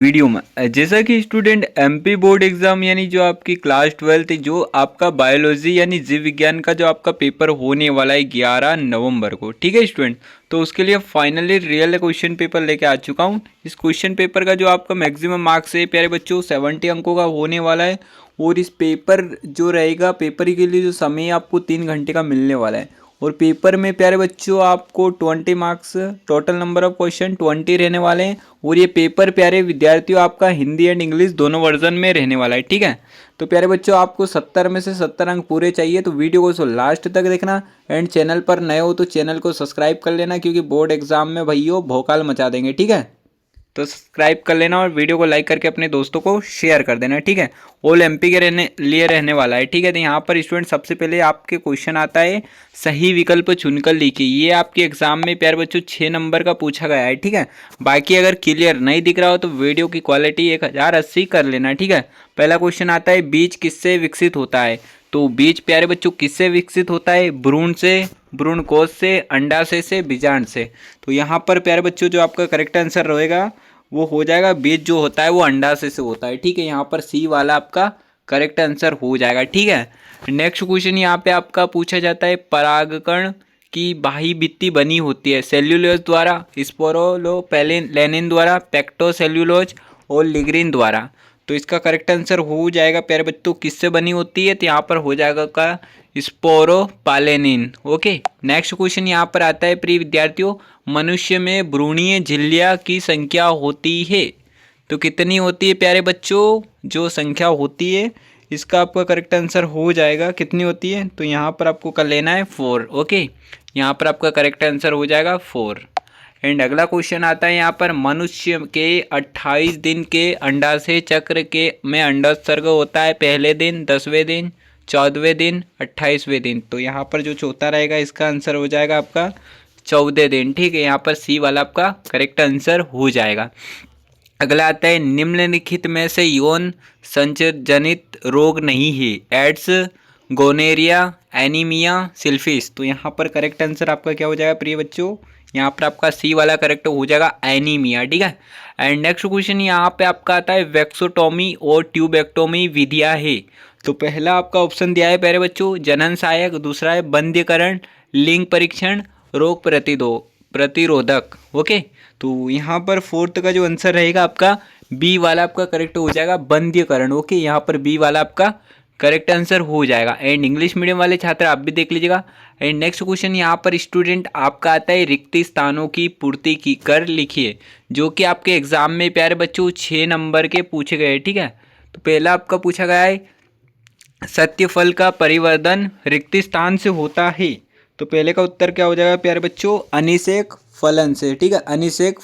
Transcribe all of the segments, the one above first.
Video में जैसा कि स्टूडेंट एमपी बोर्ड एग्जाम यानी जो आपकी क्लास 12 जो आपका बायोलॉजी यानी जीव विज्ञान का जो आपका पेपर होने वाला है 11 नवंबर को, ठीक है स्टूडेंट। तो उसके लिए फाइनली रियल क्वेश्चन पेपर लेके आ चुका हूँ। इस क्वेश्चन पेपर का जो आपका मैक्सिमम मार्क्स है प्यारे बच्चों 70 अंकों का होने वाला है। और इस पेपर जो रहेगा, पेपर के लिए जो समय आपको 3 घंटे का मिलने वाला है। और पेपर में प्यारे बच्चों आपको 20 marks, total number of question 20 रहने वाले हैं। और ये पेपर प्यारे विद्यार्थियों आपका हिंदी एंड इंग्लिश दोनों वर्जन में रहने वाला है, ठीक है। तो प्यारे बच्चों आपको 70 में से 70 अंक पूरे चाहिए, तो वीडियो को लास्ट तक देखना। एंड चैनल पर नए हो तो चैनल को सब्सक्राइब कर लेना, क्योंकि बोर्ड एग्जाम में भैया भौकाल मचा देंगे, ठीक है। तो सब्सक्राइब कर लेना और वीडियो को लाइक करके अपने दोस्तों को शेयर कर देना, ठीक है। ऑल एमपी के लिए रहने वाला है, ठीक है। तो यहाँ पर स्टूडेंट सबसे पहले आपके क्वेश्चन आता है सही विकल्प चुनकर लिखिए। ये आपके एग्जाम में प्यारे बच्चों 6 नंबर का पूछा गया है, ठीक है। बाकी अगर क्लियर नहीं दिख रहा हो तो वीडियो की क्वालिटी 1080 कर लेना, ठीक है। पहला क्वेश्चन आता है बीज किससे विकसित होता है। तो बीज प्यारे बच्चों किससे विकसित होता है, भ्रूण से, भ्रूण कोश से, अंडाशय से, बीजांड से। तो यहाँ पर प्यारे बच्चों जो आपका करेक्ट आंसर रहेगा वो हो जाएगा बीज जो होता है वो अंडाशय से होता है, ठीक है। यहाँ पर सी वाला आपका करेक्ट आंसर हो जाएगा, ठीक है। नेक्स्ट क्वेश्चन यहाँ पे आपका पूछा जाता है परागकण की बाह्य भित्ति बनी होती है सेल्यूलोज द्वारा, स्पोरोलोपेलेनिन द्वारा, पेक्टोसेल्यूलोज और लिग्रीन द्वारा। तो इसका करेक्ट आंसर हो जाएगा प्यारे बच्चों किससे बनी होती है, तो यहाँ पर हो जाएगा का स्पोरोपालेनिन। ओके, नेक्स्ट क्वेश्चन यहाँ पर आता है प्रिय विद्यार्थियों मनुष्य में भ्रूणीय झिल्लियाँ की संख्या होती है। तो कितनी होती है प्यारे बच्चों, जो संख्या होती है इसका आपका करेक्ट आंसर हो जाएगा कितनी होती है, तो यहाँ पर आपको कर लेना है 4। ओके, यहाँ पर आपका करेक्ट आंसर हो जाएगा 4। एंड अगला क्वेश्चन आता है यहाँ पर मनुष्य के 28 दिन के अंडाशय चक्र के में अंडोत्सर्ग होता है पहले दिन, 10वें दिन, 14वें दिन, 28वें दिन। तो यहाँ पर जो चौथा रहेगा इसका आंसर हो जाएगा आपका 14 दिन, ठीक है। यहाँ पर सी वाला आपका करेक्ट आंसर हो जाएगा। अगला आता है निम्नलिखित में से यौन संचय जनित रोग नहीं है, एड्स, गोनेरिया, एनीमिया, सिल्फिस। तो यहाँ पर करेक्ट आंसर आपका क्या हो जाएगा प्रिय बच्चों, यहाँ पर आपका सी वाला करेक्ट हो जाएगा एनीमिया, ठीक है। एंड नेक्स्ट क्वेश्चन यहाँ पे आपका आता है वैक्सोटोमी और ट्यूबेक्टोमी विधियाँ है। तो पहला आपका ऑप्शन दिया है प्यारे बच्चों जनन सहायक, दूसरा है बंध्यकरण, लिंग परीक्षण, रोग प्रतिरोधक। ओके, तो यहाँ पर फोर्थ का जो आंसर रहेगा आपका बी वाला आपका करेक्ट हो जाएगा बंध्यकरण। ओके, यहाँ पर बी वाला आपका करेक्ट आंसर हो जाएगा। एंड इंग्लिश मीडियम वाले छात्र आप भी देख लीजिएगा। एंड नेक्स्ट क्वेश्चन यहाँ पर स्टूडेंट आपका आता है रिक्त स्थानों की पूर्ति की कर लिखिए, जो कि आपके एग्जाम में प्यारे बच्चों 6 नंबर के पूछे गए, ठीक है। तो पहला आपका पूछा गया है सत्यफल का परिवर्धन रिक्त स्थान से होता है। तो पहले का उत्तर क्या हो जाएगा प्यारे बच्चों अनिषेक फलन से, ठीक है। अनिषेक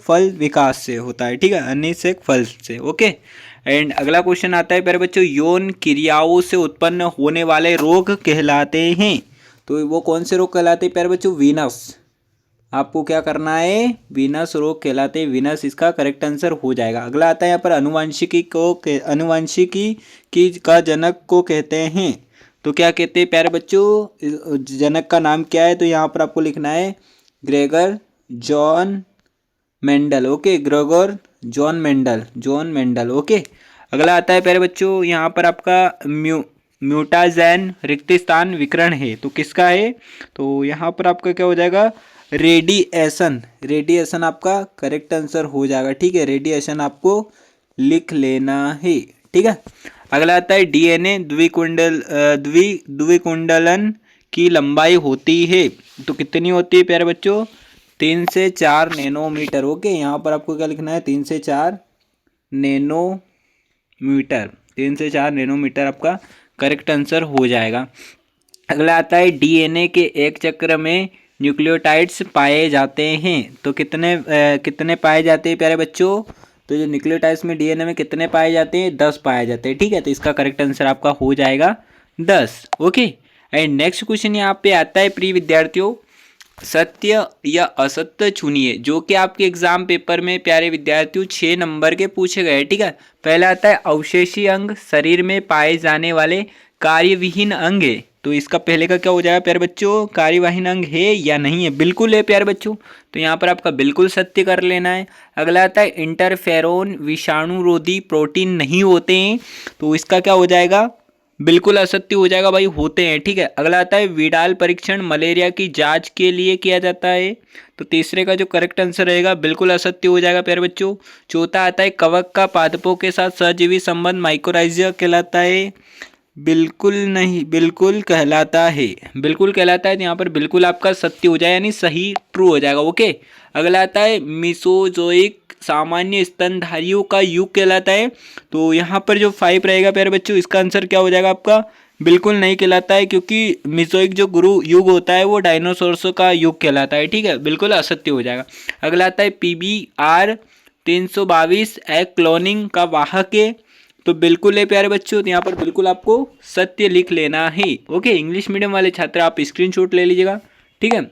फल विकास से होता है, ठीक है, अनिषेक फल से। ओके, एंड अगला क्वेश्चन आता है प्यारे बच्चों यौन क्रियाओं से उत्पन्न होने वाले रोग कहलाते हैं। तो वो कौन से रोग कहलाते हैं प्यारे बच्चों, वीनस। आपको क्या करना है, वीनस रोग कहलाते हैं, वीनस इसका करेक्ट आंसर हो जाएगा। अगला आता है यहाँ पर अनुवांशिकी की का जनक को कहते हैं। तो क्या कहते हैं प्यारे बच्चों, जनक का नाम क्या है, तो यहाँ पर आपको लिखना है Gregor John Mendel. Okay, Gregor John Mendel. Okay, अगला आता है प्यारे बच्चों यहाँ पर आपका म्यूटाजैन रिक्त स्थान विकर्ण है। तो किसका है, तो यहाँ पर आपका क्या हो जाएगा रेडिएशन आपका करेक्ट आंसर हो जाएगा, ठीक है। रेडिएशन आपको लिख लेना है, ठीक है। अगला आता है डीएनए द्विकुंडलन की लंबाई होती है। तो कितनी होती है प्यारे बच्चों, 3 से 4 नैनोमीटर। ओके, यहाँ पर आपको क्या लिखना है 3 से 4 नैनोमीटर, 3 से 4 नैनोमीटर आपका करेक्ट आंसर हो जाएगा। अगला आता है डीएनए के एक चक्र में न्यूक्लियोटाइड्स पाए जाते हैं। तो कितने पाए जाते हैं प्यारे बच्चों, तो जो न्यूक्लियोटाइड्स में डीएनए में कितने पाए जाते हैं, 10 पाए जाते हैं, ठीक है। तो इसका करेक्ट आंसर आपका हो जाएगा 10। ओके, एंड नेक्स्ट क्वेश्चन यहाँ पे आता है प्रिय विद्यार्थियों सत्य या असत्य चुनिए, जो कि आपके एग्जाम पेपर में प्यारे विद्यार्थियों 6 नंबर के पूछे गए, ठीक है। पहला आता है अवशेषी अंग शरीर में पाए जाने वाले कार्यविहीन अंग है। तो इसका पहले का क्या हो जाएगा प्यारे बच्चों, कार्यवाही अंग है या नहीं है? बिल्कुल है प्यारे बच्चों, तो यहाँ पर आपका बिल्कुल सत्य कर लेना है। अगला आता है इंटरफेरोन विषाणुरोधी प्रोटीन नहीं होते हैं, तो इसका क्या हो जाएगा, बिल्कुल असत्य हो जाएगा भाई, होते हैं। ठीक है, अगला आता है विडाल परीक्षण मलेरिया की जांच के लिए किया जाता है, तो तीसरे का जो करेक्ट आंसर रहेगा बिल्कुल असत्य हो जाएगा प्यारे बच्चों। चौथा आता है कवक का पादपों के साथ सहजीवी संबंध माइकोराइजिया कहलाता है, बिल्कुल नहीं, बिल्कुल कहलाता है, बिल्कुल कहलाता है, तो यहाँ पर बिल्कुल आपका सत्य हो जाए यानी सही ट्रू हो जाएगा। ओके, अगला आता है मिसोजोइक सामान्य स्तनधारियों का युग कहलाता है, तो यहाँ पर जो 5 रहेगा प्यारे बच्चों, इसका आंसर क्या हो जाएगा आपका, बिल्कुल नहीं कहलाता है, क्योंकि मिसोइक जो गुरु युग होता है वो डायनासोर्स का युग कहलाता है। ठीक है, बिल्कुल असत्य हो जाएगा। अगला आता है PBR 322 एक क्लोनिंग का वाहक है, तो बिल्कुल है प्यारे बच्चों, तो यहाँ पर बिल्कुल आपको सत्य लिख लेना है। ओके, इंग्लिश मीडियम वाले छात्र आप स्क्रीनशॉट ले लीजिएगा। ठीक है,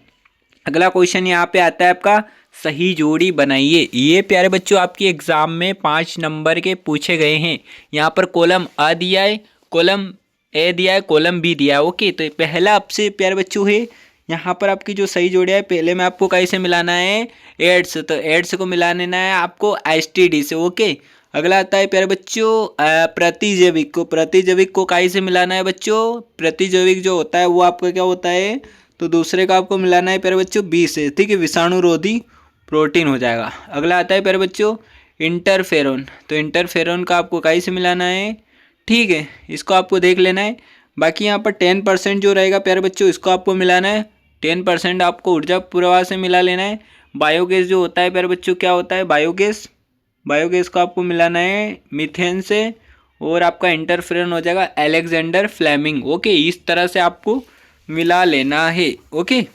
अगला क्वेश्चन यहाँ पे आता है आपका सही जोड़ी बनाइए। ये प्यारे बच्चों आपके एग्जाम में 5 नंबर के पूछे गए हैं। यहाँ पर कॉलम A दिया है, कॉलम A दिया है, कॉलम B दिया है। ओके, तो पहला आपसे प्यारे बच्चों है यहाँ पर आपकी जो सही जोड़ी है, पहले में आपको कैसे मिलाना है, एड्स, तो एड्स को मिला लेना है आपको STD से। ओके, अगला आता है प्यारे बच्चों प्रतिजैविक को कैसे मिलाना है बच्चों, प्रतिजैविक जो होता है वो आपका क्या होता है, तो दूसरे का आपको मिलाना है प्यारे बच्चों B से। ठीक है, विषाणुरोधी प्रोटीन हो जाएगा। अगला आता है प्यारे बच्चों इंटरफेरोन, तो इंटरफेरोन का आपको कैसे मिलाना है, ठीक है, इसको आपको देख लेना है। बाकी यहाँ पर 10% जो रहेगा प्यारे बच्चों, इसको आपको मिलाना है, 10% आपको ऊर्जा प्रवाह से मिला लेना है। बायोगैस जो होता है प्यारे बच्चों, क्या होता है बायोगैस, बायोगैस को आपको मिलाना है मीथेन से, और आपका इंटरफेरन हो जाएगा अलेक्जेंडर फ्लेमिंग। ओके, इस तरह से आपको मिला लेना है। ओके,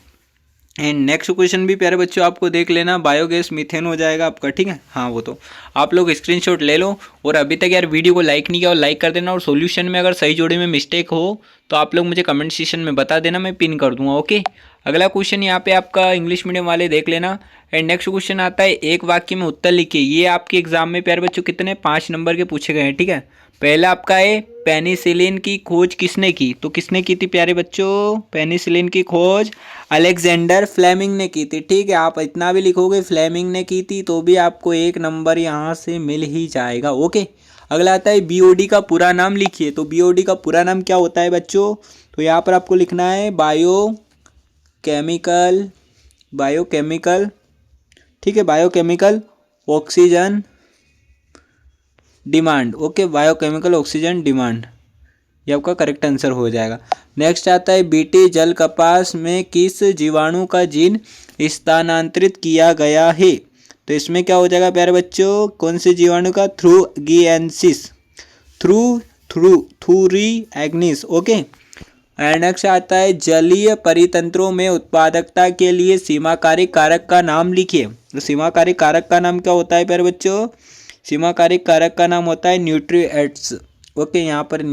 एंड नेक्स्ट क्वेश्चन भी प्यारे बच्चों आपको देख लेना, बायोगैस मीथेन हो जाएगा आपका। ठीक है, हाँ वो तो आप लोग स्क्रीनशॉट ले लो, और अभी तक यार वीडियो को लाइक नहीं किया और लाइक कर देना, और सॉल्यूशन में अगर सही जोड़ी में मिस्टेक हो तो आप लोग मुझे कमेंट सेक्शन में बता देना, मैं पिन कर दूंगा। ओके, अगला क्वेश्चन यहाँ पे आपका इंग्लिश मीडियम वाले देख लेना। एंड नेक्स्ट क्वेश्चन आता है एक वाक्य में उत्तर लिखिए। ये आपके एग्जाम में प्यारे बच्चों कितने 5 नंबर के पूछे गए हैं। ठीक है, पहला आपका है पेनिसिलिन की खोज किसने की, तो किसने की थी प्यारे बच्चों, पेनिसिलिन की खोज अलेक्जेंडर फ्लेमिंग ने की थी। ठीक है, आप इतना भी लिखोगे फ्लेमिंग ने की थी तो भी आपको 1 नंबर यहाँ से मिल ही जाएगा। ओके, अगला आता है BOD का पूरा नाम लिखिए, तो BOD का पूरा नाम क्या होता है बच्चों, तो यहाँ पर आपको लिखना है बायोकेमिकल, ठीक है, biochemical oxygen demand. Okay, biochemical oxygen demand, ये आपका करेक्ट आंसर हो जाएगा। नेक्स्ट आता है BT जल कपास में किस जीवाणु का जीन स्थानांतरित किया गया है, तो इसमें क्या हो जाएगा प्यारे बच्चों, कौन से जीवाणु का, थ्रूरी एग्निस। ओके, एंड नेक्स्ट आता है जलीय परितंत्रों में उत्पादकता के लिए सीमाकारी कारक का नाम लिखिए, तो सीमाकारी कारक का नाम क्या होता है प्यारे बच्चों, सीमाकारी कारक का नाम होता है न्यूट्रिएंट्स। ओके, यहाँ पर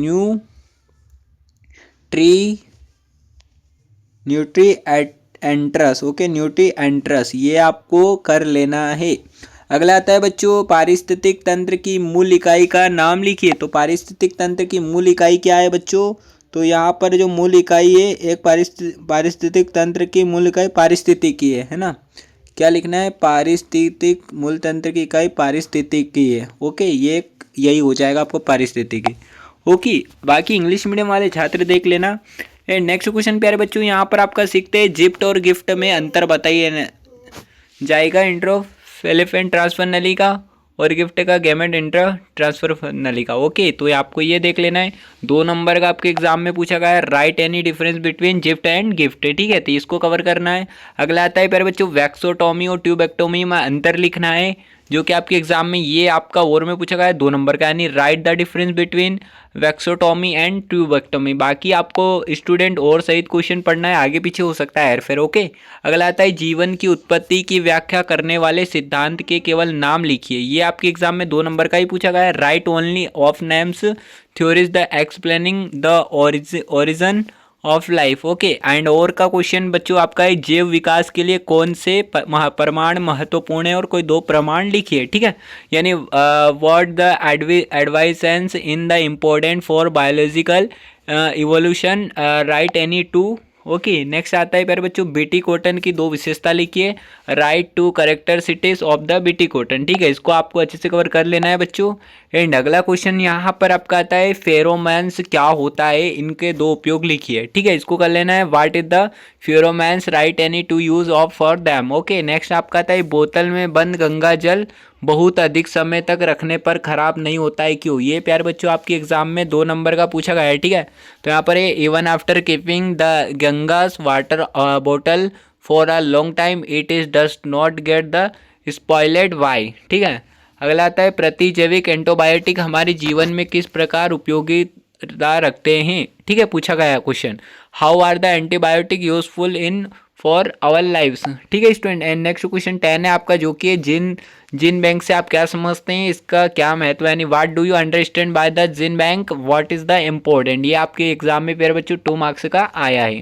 न्यूट्रिएंट्रस, ओके, न्यूट्रिएंट्रस, ये आपको कर लेना है। अगला आता है बच्चों पारिस्थितिक तंत्र की मूल इकाई का नाम लिखिए, तो पारिस्थितिक तंत्र की मूल इकाई क्या है बच्चों, तो यहाँ पर जो मूल इकाई है, एक पारिस्थितिक तंत्र की मूल इकाई पारिस्थितिकी है ना, क्या लिखना है, पारिस्थितिक मूल तंत्र की इकाई पारिस्थितिकी है। ओके, ये यही हो जाएगा आपको पारिस्थितिकी। ओके, बाकी इंग्लिश मीडियम वाले छात्र देख लेना। नेक्स्ट क्वेश्चन प्यारे बच्चों यहाँ पर आपका सीखते हैं जिफ्ट और गिफ्ट में अंतर बताइए जाएगा, इंट्रोफेलेफेंट ट्रांसफर नली का और गिफ्ट का गैमेट इंट्रा ट्रांसफर नली का। ओके, तो आपको ये देख लेना है, 2 नंबर का आपके एग्जाम में पूछा गया है, right any difference between gift and gift. ठीक है, तो इसको कवर करना है। अगला आता है प्यारे बच्चों वैक्सोटोमी और ट्यूबेक्टोमी में अंतर लिखना है, जो कि आपके एग्जाम में ये आपका और में पूछा गया है 2 नंबर का, यानी write the difference between vasectomy and tubectomy. बाकी आपको स्टूडेंट और सहित क्वेश्चन पढ़ना है, आगे पीछे हो सकता है फिर। ओके, अगला आता है जीवन की उत्पत्ति की व्याख्या करने वाले सिद्धांत के केवल नाम लिखिए। ये आपके एग्जाम में 2 नंबर का ही पूछा गया है, right only of names theories the explaining the origin of life. Okay, and और का क्वेश्चन बच्चों आपका है जैव विकास के लिए कौन से प्रमाण महत्वपूर्ण है, और कोई 2 प्रमाण लिखिए। ठीक है, यानी what the advances in the important for biological evolution, write any two. Okay, next आता है प्यारे बच्चों बीटी कॉटन की दो विशेषता लिखिए, right to characteristics of the BT cotton. ठीक है, इसको आपको अच्छे से कवर कर लेना है बच्चों। एंड अगला क्वेश्चन यहाँ पर आपका आता है फेरोमोन्स क्या होता है, इनके दो उपयोग लिखिए। ठीक है, इसको कर लेना है, what is the pheromones, right any to use of for them. Okay, next आपका आता है बोतल में बंद गंगा जल बहुत अधिक समय तक रखने पर खराब नहीं होता है, क्यों। ये प्यारे बच्चों आपके एग्जाम में 2 नंबर का पूछा गया है। ठीक है, तो यहाँ पर even after keeping the Ganges water बोतल for a long time it is doesn't not get the spoiled why. ठीक है, अगला आता है प्रतिजैविक एंटीबायोटिक हमारे जीवन में किस प्रकार उपयोगिता रखते हैं। ठीक है, पूछा गया question, how are the antibiotic useful in for our lives. ठीक है स्टूडेंट, एंड नेक्स्ट क्वेश्चन 10 है आपका, जो कि जिन बैंक से आप क्या समझते हैं, इसका क्या महत्व है, यानी what do you understand by the gene bank, what is the important. ये आपके एग्जाम में प्यारे बच्चों 2 मार्क्स का आया है।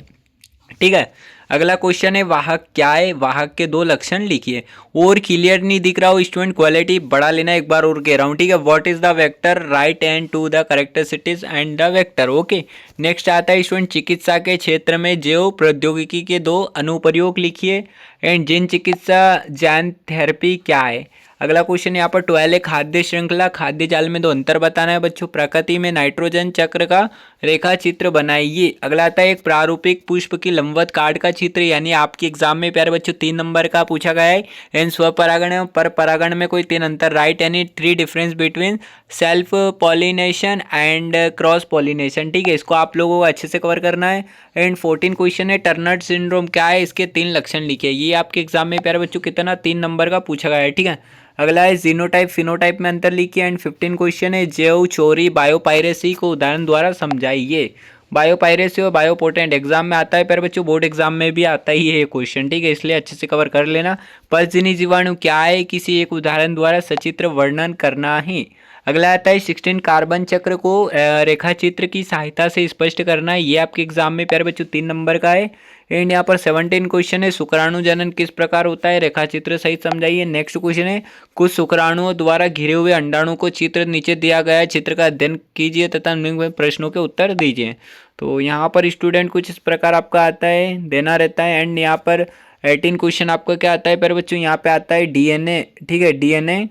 ठीक है, अगला क्वेश्चन है वाहक क्या है, वाहक के 2 लक्षण लिखिए। और क्लियर नहीं दिख रहा हो स्टूडेंट, क्वालिटी बढ़ा लेना, एक बार और कह रहा हूँ। ठीक है, what is the vector, right and to the characteristics and the vector. Okay, next आता है स्टूडेंट चिकित्सा के क्षेत्र में जैव प्रौद्योगिकी के 2 अनुप्रयोग लिखिए। एंड जिन चिकित्सा जैन थेरेपी क्या है। अगला क्वेश्चन यहाँ पर 12 है खाद्य श्रृंखला, खाद्य जाल में 2 अंतर बताना है बच्चों। प्रकृति में नाइट्रोजन चक्र का रेखा चित्र बनाइए। अगला आता है एक प्रारूपिक पुष्प की लंबवत कार्ड का चित्र, यानी आपके एग्जाम में प्यारे बच्चों 3 नंबर का पूछा गया है। एंड स्वपरागण और पर परागण में कोई 3 अंतर, right any 3 difference between self pollination and cross pollination. ठीक है, इसको आप लोगों को अच्छे से कवर करना है। एंड 14 क्वेश्चन है टर्नर सिंड्रोम क्या है, इसके 3 लक्षण लिखिए। ये आपके एग्जाम में प्यारे बच्चों कितना 3 नंबर का पूछा गया है। ठीक है, अगला है जीनोटाइप फिनोटाइप में अंतर लिखिए। एंड 15 क्वेश्चन है जैव चोरी बायोपायरेसी को उदाहरण द्वारा समझाइए। बायोपायरेसी और बायोपोटेंट एग्जाम में आता है, पर बच्चों बोर्ड एग्जाम में भी आता ही है ये क्वेश्चन। ठीक है, इसलिए अच्छे से कवर कर लेना। परजीवी जीवाणु क्या है, किसी एक उदाहरण द्वारा सचित्र वर्णन करना है। अगला आता है 16 कार्बन चक्र को रेखा चित्र की सहायता से स्पष्ट करना है। ये आपके एग्जाम में प्यारे बच्चों 3 नंबर का है। एंड यहाँ पर 17 क्वेश्चन है शुक्राणु जनन किस प्रकार होता है, रेखा चित्र सहित समझाइए। नेक्स्ट क्वेश्चन है कुछ शुक्राणुओं द्वारा घिरे हुए अंडाणु को चित्र नीचे दिया गया है, चित्र का अध्ययन कीजिए तथा निम्नलिखित प्रश्नों के उत्तर दीजिए। तो यहाँ पर स्टूडेंट कुछ इस प्रकार आपका आता है, देना रहता है। एंड यहाँ पर 18 क्वेश्चन आपका क्या आता है पर बच्चों, यहाँ पे आता है डीएनए। ठीक है, डीएनए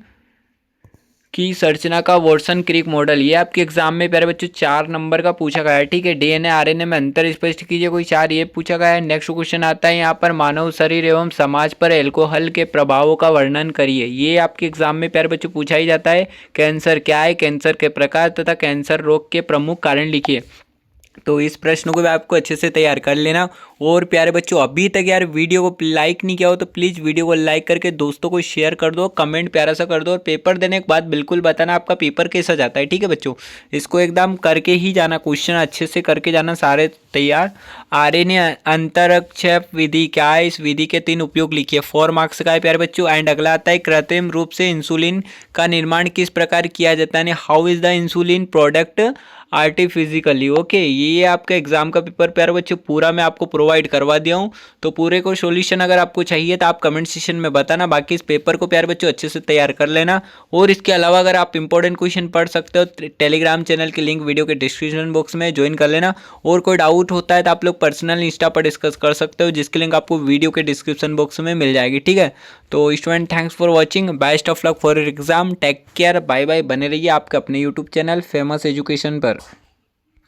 की संरचना का वॉटसन क्रिक मॉडल, ये आपके एग्जाम में प्यारे बच्चों 4 नंबर का पूछा गया है। ठीक है, डीएनए आरएनए में अंतर स्पष्ट कीजिए, कोई 4 ये पूछा गया है। नेक्स्ट क्वेश्चन आता है यहाँ पर मानव शरीर एवं समाज पर अल्कोहल के प्रभावों का वर्णन करिए। ये आपके एग्जाम में प्यारे बच्चों पूछा ही जाता है। कैंसर क्या है, कैंसर के प्रकार तथा कैंसर रोग के प्रमुख कारण लिखिए। तो इस प्रश्न को भी आपको अच्छे से तैयार कर लेना। और प्यारे बच्चों अभी तक यार वीडियो को लाइक नहीं किया हो तो प्लीज़ वीडियो को लाइक करके दोस्तों को शेयर कर दो, कमेंट प्यारा सा कर दो, और पेपर देने के बाद बिल्कुल बताना आपका पेपर कैसा जाता है। ठीक है बच्चों, इसको एकदम करके ही जाना, क्वेश्चन अच्छे से करके जाना, सारे तैयार। आरएनए अंतरक्षेप विधि क्या है, इस विधि के 3 उपयोग लिखिए। 4 मार्क्स का है प्यारे बच्चों। एंड अगला आता है कृत्रिम रूप से इंसुलिन का निर्माण किस प्रकार किया जाता है, how is the insulin product artificially. Okay, ये आपका एग्जाम का पेपर प्यारे बच्चों पूरा मैं आपको प्रोवाइड करवा दिया हूँ। तो पूरे को सॉल्यूशन अगर आपको चाहिए तो आप कमेंट सेक्शन में बताना। बाकी इस पेपर को प्यारे बच्चों अच्छे से तैयार कर लेना। और इसके अलावा अगर आप इंपॉर्टेंट क्वेश्चन पढ़ सकते हो, टेलीग्राम चैनल की लिंक वीडियो के डिस्क्रिप्शन बॉक्स में ज्वाइन कर लेना। और कोई डाउट होता है तो आप लोग पर्सनल इंस्टा पर डिस्कस कर सकते हो, जिसकी लिंक आपको वीडियो के डिस्क्रिप्शन बॉक्स में मिल जाएगी। ठीक है, तो student thanks for watching, best of luck for your exam, take care, bye bye. बने रहिए आपके अपने यूट्यूब चैनल फेमस एजुकेशन पर।